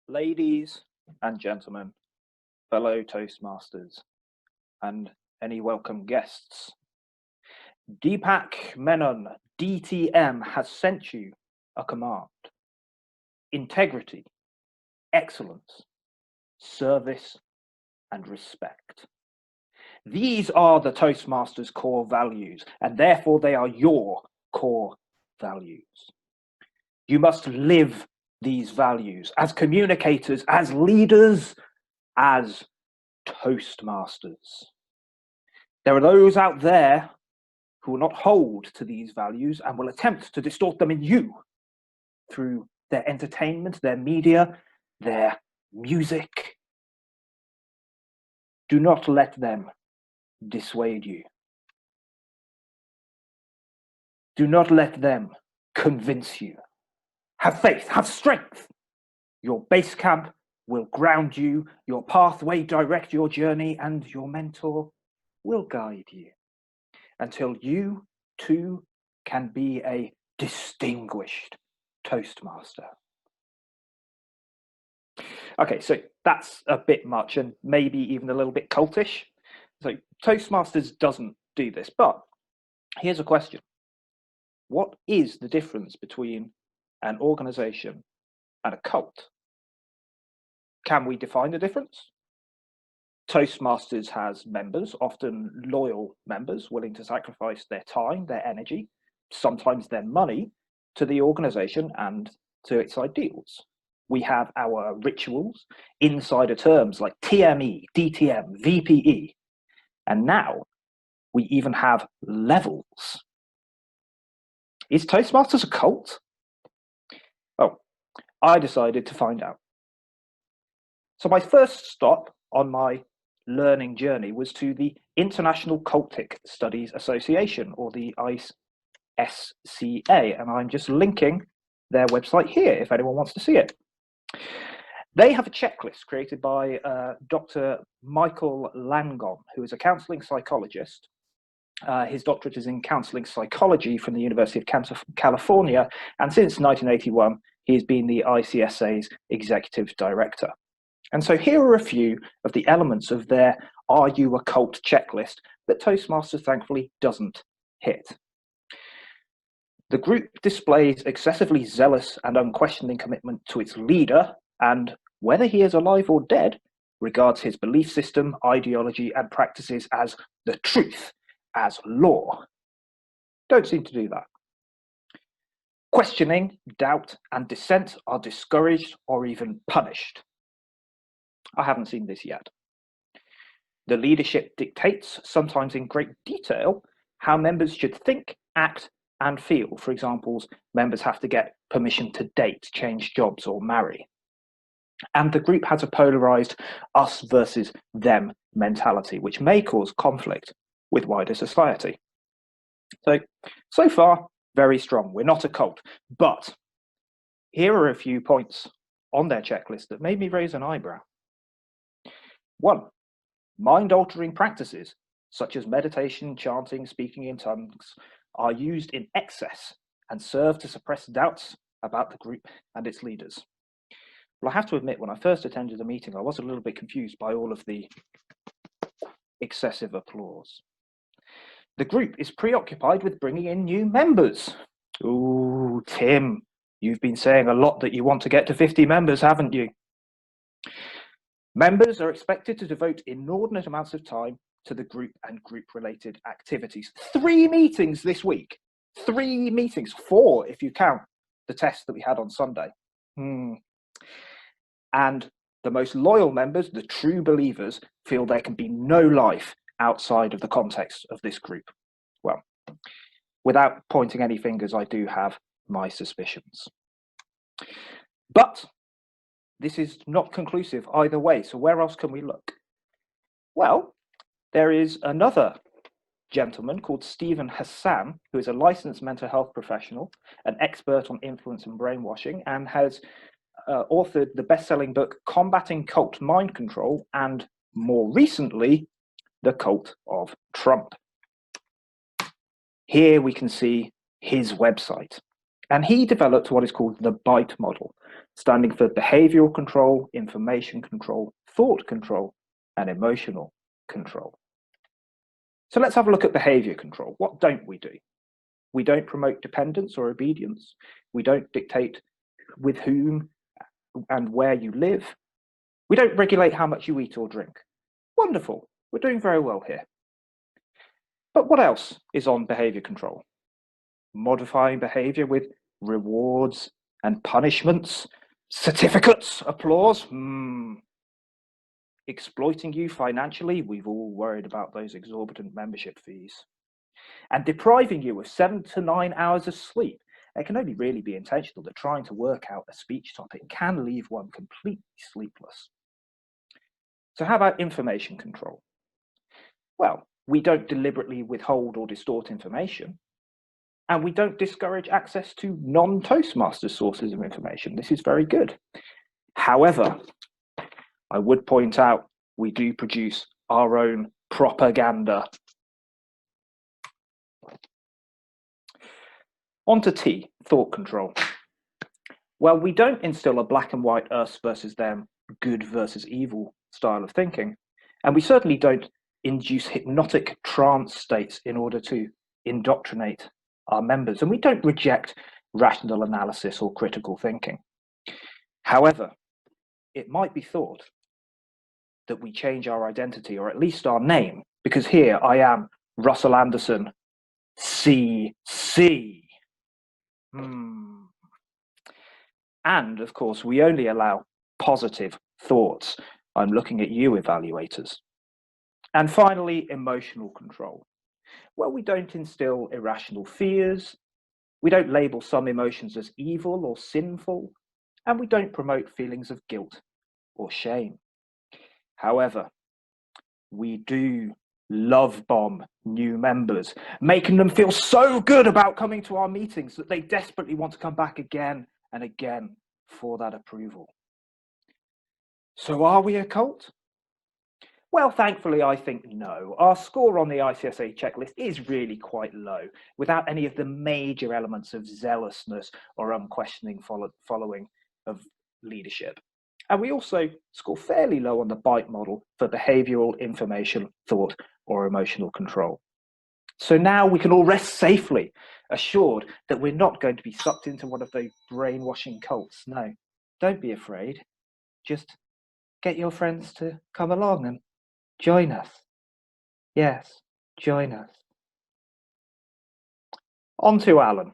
Ladies and gentlemen, fellow Toastmasters, and any welcome guests, Deepak Menon, DTM, has sent you a command. Integrity, excellence, service, and respect. These are the Toastmasters' core values, and therefore they are your core values. You must live these values as communicators, as leaders, as Toastmasters. There are those out there who will not hold to these values and will attempt to distort them in you through their entertainment, their media, their music. Do not let them dissuade you. Do not let them convince you. Have faith, have strength. Your base camp will ground you, your pathway direct your journey, and your mentor will guide you until you too can be a distinguished Toastmaster. Okay, so that's a bit much and maybe even a little bit cultish. So Toastmasters doesn't do this, but here's a question. What is the difference between an organization and a cult? Can we define the difference? Toastmasters has members, often loyal members, willing to sacrifice their time, their energy, sometimes their money, to the organization and to its ideals. We have our rituals, insider terms like TME, DTM, VPE, and now we even have levels. Is Toastmasters a cult? Oh, I decided to find out. So my first stop on my learning journey was to the International Cultic Studies Association, or the ISCA, and I'm just linking their website here if anyone wants to see it. They have a checklist created by Dr. Michael Langon, who is a counseling psychologist. His doctorate is in counseling psychology from the University of California, and since 1981, he has been the ICSA's executive director. And so here are a few of the elements of their Are You a Cult checklist that Toastmasters thankfully doesn't hit. The group displays excessively zealous and unquestioning commitment to its leader, and whether he is alive or dead, regards his belief system, ideology, and practices as the truth, as law. Don't seem to do that. Questioning, doubt, and dissent are discouraged or even punished. I haven't seen this yet. The leadership dictates, sometimes in great detail, how members should think, act, and feel. For example, members have to get permission to date, change jobs, or marry. And the group has a polarized us versus them mentality, which may cause conflict with wider society. So far, very strong. We're not a cult, but here are a few points on their checklist that made me raise an eyebrow. 1, mind-altering practices, such as meditation, chanting, speaking in tongues, are used in excess and serve to suppress doubts about the group and its leaders. Well, I have to admit, when I first attended the meeting, I was a little bit confused by all of the excessive applause. The group is preoccupied with bringing in new members. Ooh, Tim, you've been saying a lot that you want to get to 50 members, haven't you? Members are expected to devote inordinate amounts of time to the group and group-related activities. 3 meetings this week. 3 meetings. 4 if you count the test that we had on Sunday. And the most loyal members, the true believers, feel there can be no life outside of the context of this group. Well, without pointing any fingers, I do have my suspicions. But this is not conclusive either way, so where else can we look? Well, there is another gentleman called Stephen Hassan, who is a licensed mental health professional, an expert on influence and brainwashing, and has authored the best-selling book Combating Cult Mind Control, and more recently, The Cult of Trump. Here we can see his website. And he developed what is called the BITE model, standing for behavioral control, information control, thought control, and emotional control. So let's have a look at behavior control. What don't we do? We don't promote dependence or obedience. We don't dictate with whom and where you live. We don't regulate how much you eat or drink. Wonderful. We're doing very well here. But what else is on behavior control? Modifying behavior with rewards and punishments, certificates, applause. Exploiting you financially. We've all worried about those exorbitant membership fees. And depriving you of 7 to 9 hours of sleep. It can only really be intentional that trying to work out a speech topic can leave one completely sleepless. So how about information control? Well, we don't deliberately withhold or distort information, and we don't discourage access to non-Toastmasters sources of information. This is very good. However, I would point out we do produce our own propaganda. On to T, thought control. Well, we don't instill a black and white us versus them, good versus evil style of thinking. And we certainly don't induce hypnotic trance states in order to indoctrinate our members. And we don't reject rational analysis or critical thinking. However, it might be thought that we change our identity, or at least our name, because here I am, Russell Anderson, CC. And of course, we only allow positive thoughts. I'm looking at you, evaluators. And finally, emotional control. Well, we don't instill irrational fears. We don't label some emotions as evil or sinful. And we don't promote feelings of guilt or shame. However, we do love bomb new members, making them feel so good about coming to our meetings that they desperately want to come back again and again for that approval. So are we a cult? Well, thankfully, I think no. Our score on the ICSA checklist is really quite low, without any of the major elements of zealousness or unquestioning following of leadership. And we also score fairly low on the BITE model for behavioral, information, thought, or emotional control. So now we can all rest safely, assured that we're not going to be sucked into one of those brainwashing cults. No, don't be afraid. Just get your friends to come along and join us. Yes, join us. On to Alan.